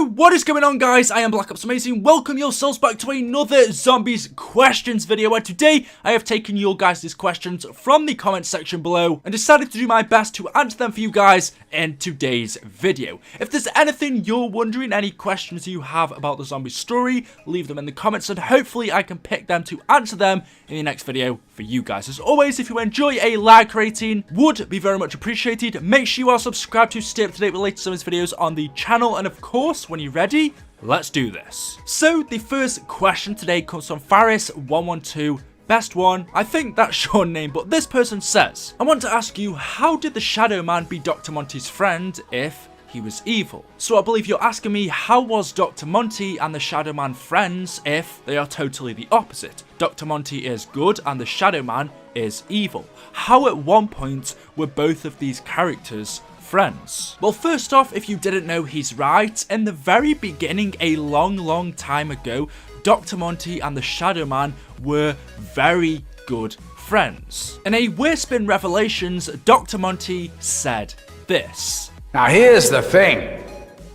So what is going on, guys? I am BlackOpsAmazing. Welcome yourselves back to another zombies questions video, and today I have taken your guys' questions from the comment section below and decided to do my best to answer them for you guys in today's video. If there's anything you're wondering, any questions you have about the zombie story, leave them in the comments and hopefully I can pick them to answer them in the next video for you guys. As always, if you enjoy, a like rating would be very much appreciated. Make sure you are subscribed to stay up to date with the latest zombies videos on the channel, and of course, when you're ready, let's do this. So the first question today comes from Faris112. Best one, I think that's your name, but this person says, I want to ask you, how did the Shadow Man be Dr. Monty's friend if he was evil? So I believe you're asking me, how was Dr. Monty and the Shadow Man friends if they are totally the opposite? Dr. Monty is good and the Shadow Man is evil. How at one point were both of these characters friends? Well, first off, if you didn't know, he's right. In the very beginning, a long time ago, Dr. Monty and the Shadow Man were very good friends. In a Wisp in Revelations, Dr. Monty said this. Now here's the thing.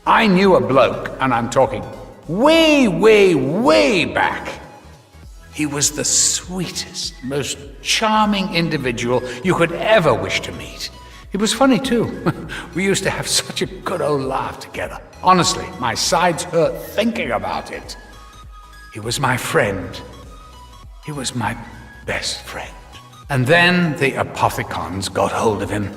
I knew a bloke, and I'm talking way back. He was the sweetest, most charming individual you could ever wish to meet. He was funny too. We used to have such a good old laugh together. Honestly, my sides hurt thinking about it. He was my friend. He was my best friend. And then the Apothecons got hold of him.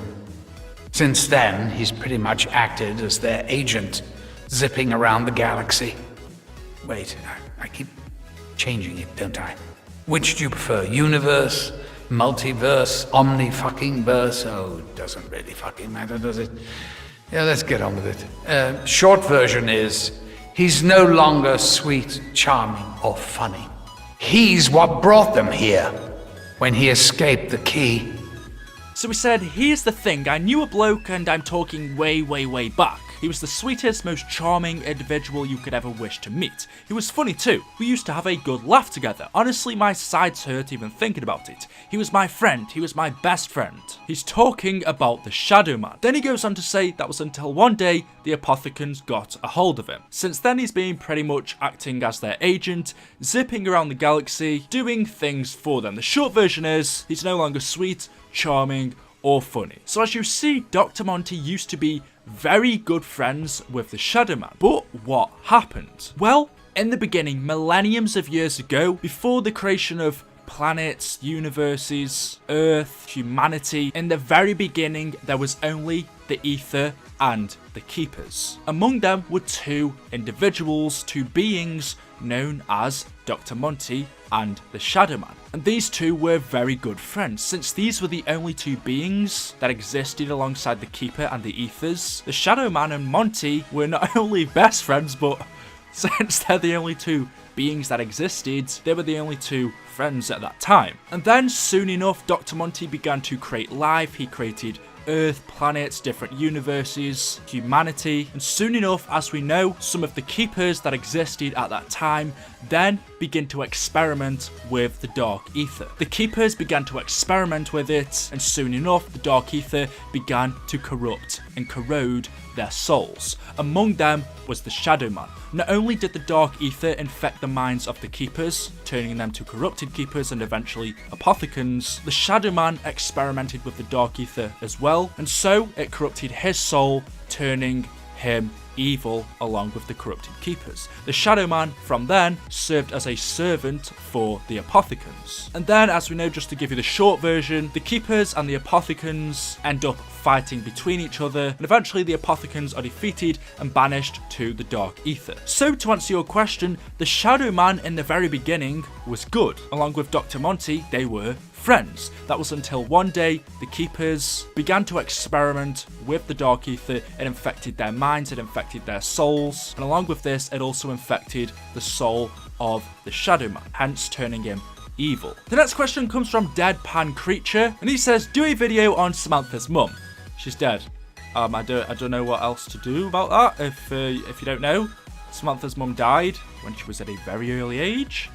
Since then, he's pretty much acted as their agent, zipping around the galaxy. Wait, I keep changing it, don't I? Which do you prefer, universe, multiverse, omni-fucking-verse? Oh, it doesn't really fucking matter, does it? Yeah, let's get on with it. Short version is, he's no longer sweet, charming, or funny. He's what brought them here, when he escaped the key. So he said, here's the thing, I knew a bloke and I'm talking way back. He was the sweetest, most charming individual you could ever wish to meet. He was funny too. We used to have a good laugh together. Honestly, my sides hurt even thinking about it. He was my friend. He was my best friend. He's talking about the Shadow Man. Then he goes on to say that was until one day the Apothecons got a hold of him. Since then, he's been pretty much acting as their agent, zipping around the galaxy, doing things for them. The short version is, he's no longer sweet, charming, or funny. So as you see, Dr. Monty used to be very good friends with the Shadow Man. But what happened? Well, in the beginning, millenniums of years ago, before the creation of planets, universes, Earth, humanity, in the very beginning, there was only the Ether and the Keepers. Among them were two individuals, two beings known as Dr. Monty and the Shadow Man. And these two were very good friends. Since these were the only two beings that existed alongside the Keeper and the Ethers, the Shadow Man and Monty were not only best friends, but since they're the only two beings that existed, they were the only two friends at that time. And then soon enough, Dr. Monty began to create life. He created Earth, planets, different universes, humanity, and soon enough, as we know, some of the Keepers that existed at that time then begin to experiment with the Dark Ether. The Keepers began to experiment with it, and soon enough, the Dark Ether began to corrupt and corrode their souls. Among them was the Shadow Man. Not only did the Dark Ether infect the minds of the Keepers, turning them to corrupted Keepers and eventually Apothecons, the Shadow Man experimented with the Dark Ether as well, and so it corrupted his soul, turning him evil along with the corrupted Keepers. The Shadow Man from then served as a servant for the Apothecons. And then, as we know, just to give you the short version, the Keepers and the Apothecons end up fighting between each other, and eventually the Apothecons are defeated and banished to the Dark Ether. So to answer your question, the Shadow Man in the very beginning was good. Along with Dr. Monty, they were friends. That was until one day the Keepers began to experiment with the Dark Ether. It infected their minds, it infected their souls, and along with this, it also infected the soul of the Shadow Man, hence turning him evil. The next question comes from Deadpan Creature, and he says, do a video on Samantha's mum. She's dead. I don't know what else to do about that. If you don't know, Samantha's mum died when she was at a very early age,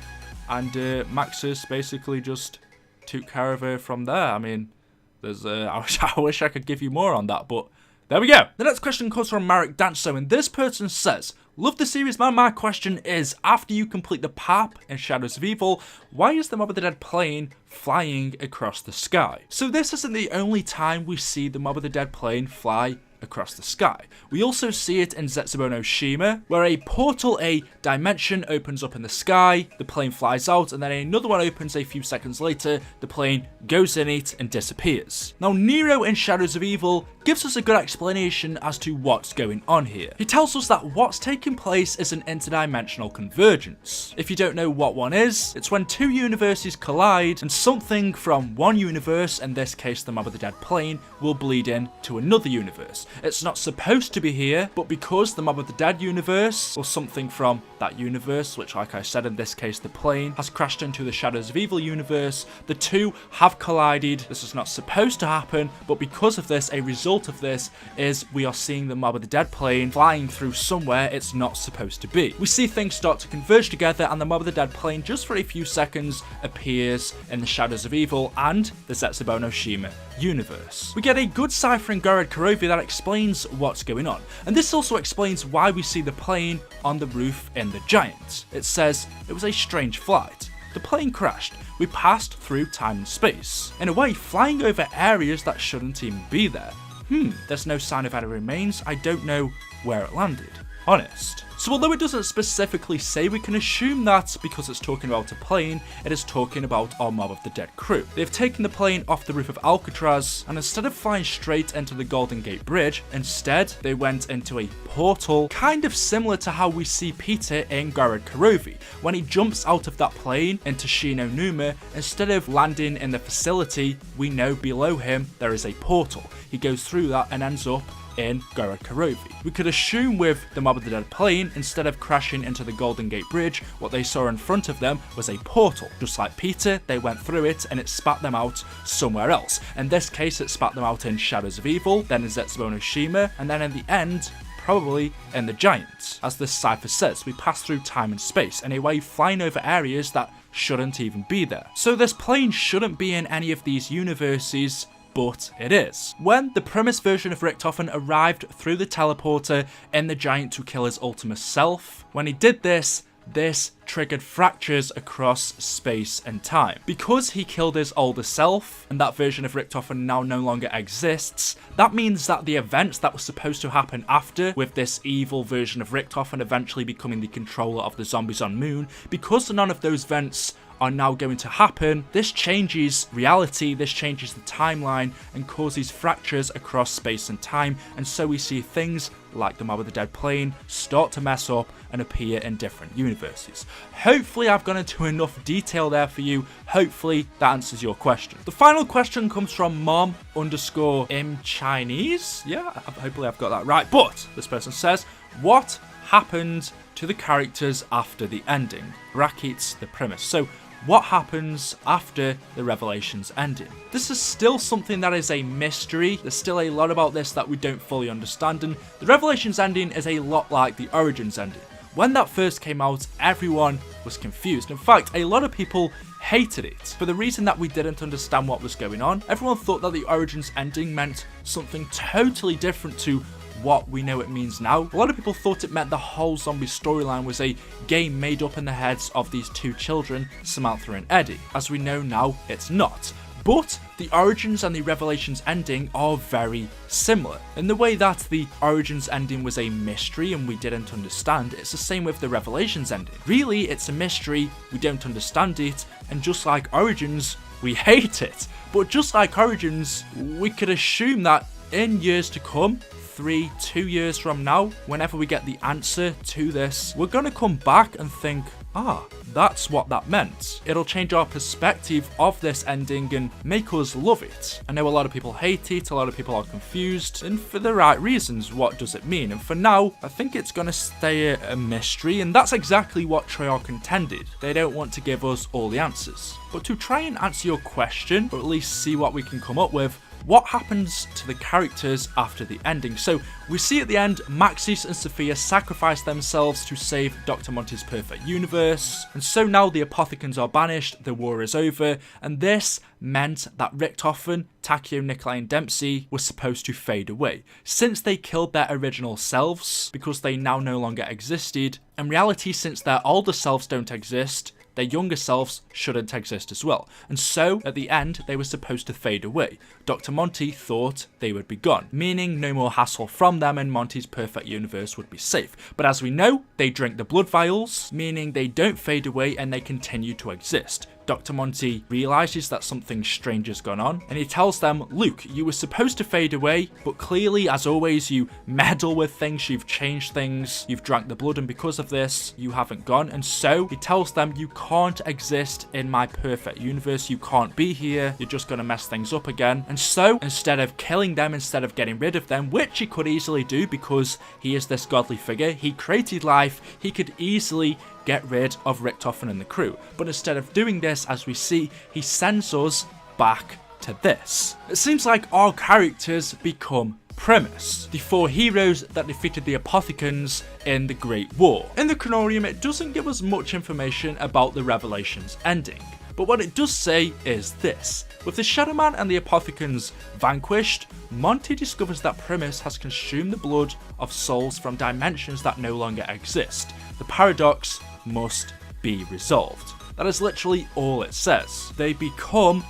and Maxis basically just took care of her from there. I mean, there's I wish I could give you more on that, but There we go. The next question comes from Marek Danso, and this person says, love the series, man. My question is, after you complete the PAP in Shadows of Evil, why is the Mob of the Dead plane flying across the sky? So this isn't the only time we see the Mob of the Dead plane fly across the sky. We also see it in Zetsubo no Shima, where a portal, a dimension, opens up in the sky, the plane flies out, and then another one opens a few seconds later, the plane goes in it and disappears. Now, Nero in Shadows of Evil gives us a good explanation as to what's going on here. He tells us that what's taking place is an interdimensional convergence. If you don't know what one is, it's when two universes collide and something from one universe, in this case the Mob of the Dead plane, will bleed in to another universe. It's not supposed to be here, but because the Mob of the Dead universe, or something from that universe, which like I said in this case the plane, has crashed into the Shadows of Evil universe, the two have collided. This is not supposed to happen, but because of this, a result of this is we are seeing the Mob of the Dead plane flying through somewhere it's not supposed to be. We see things start to converge together, and the Mob of the Dead plane just for a few seconds appears in the Shadows of Evil and the Zetsubo no Shima universe. We get a good cipher in Gored Kurovi that explains what's going on, and this also explains why we see the plane on the roof in The Giant. It says it was a strange flight. The plane crashed. We passed through time and space, in a way flying over areas that shouldn't even be there. There's no sign of any remains. I don't know where it landed. Honest. So although it doesn't specifically say, we can assume that because it's talking about a plane, it is talking about our Mob of the Dead crew. They've taken the plane off the roof of Alcatraz, and instead of flying straight into the Golden Gate Bridge, instead they went into a portal, kind of similar to how we see Peter in Gored Kurovi. When he jumps out of that plane into Shinonuma, instead of landing in the facility, we know below him there is a portal. He goes through that and ends up in Gored Kurovi. We could assume with the Mob of the Dead plane, instead of crashing into the Golden Gate Bridge, what they saw in front of them was a portal. Just like Peter, they went through it and it spat them out somewhere else. In this case, it spat them out in Shadows of Evil, then in Zetsubo no Shima, and then in the end, probably in The Giant. As this cipher says, we pass through time and space, in a way flying over areas that shouldn't even be there. So this plane shouldn't be in any of these universes, but it is. When the Primis version of Richtofen arrived through the teleporter in The Giant to kill his Ultimus self, when he did this triggered fractures across space and time. Because he killed his older self, and that version of Richtofen now no longer exists, that means that the events that were supposed to happen after, with this evil version of Richtofen eventually becoming the controller of the zombies on Moon, because none of those events are now going to happen, this changes reality, this changes the timeline, and causes fractures across space and time, and so we see things like the Mob of the Dead plane start to mess up and appear in different universes. Hopefully I've gone into enough detail there for you. Hopefully that answers your question. The final question comes from mom_im Chinese. Yeah, hopefully I've got that right. But this person says, what happened to the characters after the ending? Brackets the Primis. So what happens after the Revelations ending? This is still something that is a mystery. There's still a lot about this that we don't fully understand, and the Revelations ending is a lot like the Origins ending. When that first came out, everyone was confused. In fact, a lot of people hated it for the reason that we didn't understand what was going on. Everyone thought that the Origins ending meant something totally different to what we know it means now. A lot of people thought it meant the whole zombie storyline was a game made up in the heads of these two children, Samantha and Eddie. As we know now, it's not. But the Origins and the Revelations ending are very similar. In the way that the Origins ending was a mystery and we didn't understand, it's the same with the Revelations ending. Really, it's a mystery, we don't understand it, and just like Origins, we hate it. But just like Origins, we could assume that in years to come, 2 years from now, whenever we get the answer to this, we're gonna come back and think, that's what that meant. It'll change our perspective of this ending and make us love it. I know a lot of people hate it, a lot of people are confused, and for the right reasons. What does it mean? And for now, I think it's gonna stay a mystery, and that's exactly what Treyarch intended. They don't want to give us all the answers. But to try and answer your question, or at least see what we can come up with, what happens to the characters after the ending? So we see at the end, Maxis and Sophia sacrifice themselves to save Dr. Monty's perfect universe, and so now the Apothecans are banished, the war is over, and this meant that Richtofen, Takeo, Nikolai and Dempsey were supposed to fade away. Since they killed their original selves, because they now no longer existed, in reality, since their older selves don't exist, their younger selves shouldn't exist as well. And so, at the end, they were supposed to fade away. Dr. Monty thought they would be gone, meaning no more hassle from them and Monty's perfect universe would be safe. But as we know, they drink the blood vials, meaning they don't fade away and they continue to exist. Dr. Monty realizes that something strange has gone on, and he tells them, Luke, you were supposed to fade away, but clearly, as always, you meddle with things, you've changed things, you've drank the blood, and because of this, you haven't gone. And so, he tells them, you can't exist in my perfect universe, you can't be here, you're just going to mess things up again. And so, instead of killing them, instead of getting rid of them, which he could easily do because he is this godly figure, he created life, he could easily get rid of Richtofen and the crew. But instead of doing this, as we see, he sends us back to this. It seems like our characters become Primis, the 4 heroes that defeated the Apothecans in the Great War. In the Chronorium, it doesn't give us much information about the Revelations ending, but what it does say is this. With the Shadow Man and the Apothecans vanquished, Monty discovers that Primis has consumed the blood of souls from dimensions that no longer exist. The paradox must be resolved. That is literally all it says. They become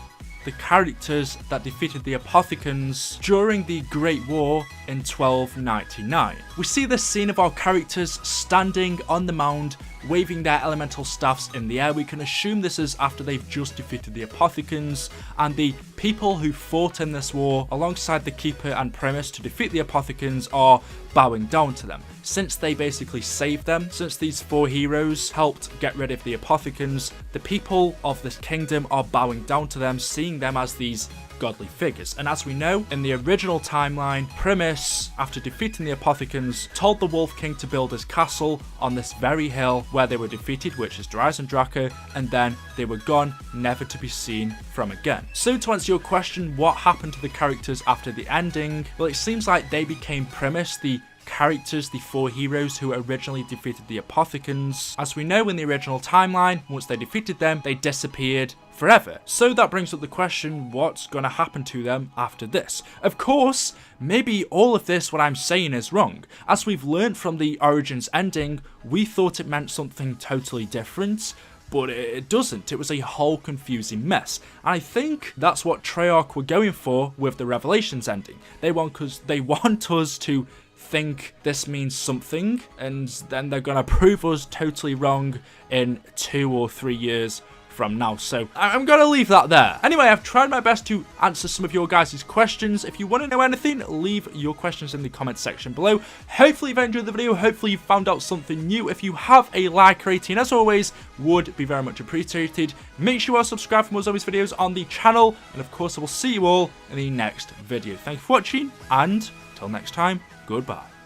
the characters that defeated the Apothecans during the Great War in 1299. We see this scene of our characters standing on the mound, waving their elemental staffs in the air. We can assume this is after they've just defeated the Apothecans, and the people who fought in this war alongside the Keeper and Primis to defeat the Apothecans are bowing down to them. Since they basically saved them, since these 4 heroes helped get rid of the Apothecans, the people of this kingdom are bowing down to them, seeing them as these godly figures. And as we know, in the original timeline, Primis, after defeating the Apothecans, told the Wolf King to build his castle on this very hill where they were defeated, which is Dreisendrache, and then they were gone, never to be seen from again. So to answer your question, what happened to the characters after the ending? Well, it seems like they became Primis, the characters, the 4 heroes who originally defeated the Apothecans. As we know, in the original timeline, once they defeated them, they disappeared forever. So that brings up the question, what's going to happen to them after this? Of course, maybe all of this, what I'm saying, is wrong. As we've learned from the Origins ending, we thought it meant something totally different, but it doesn't. It was a whole confusing mess. And I think that's what Treyarch were going for with the Revelations ending. They want us to think this means something, and then they're gonna prove us totally wrong in 2 or 3 years from now. So I'm gonna leave that there. Anyway, I've tried my best to answer some of your guys' questions. If you want to know anything, leave your questions in the comment section below. Hopefully you've enjoyed the video, hopefully you found out something new. If you have a like rating, as always, would be very much appreciated. Make sure you are subscribed for more zombies videos on the channel, and of course I will see you all in the next video. Thank you for watching, and until next time, goodbye.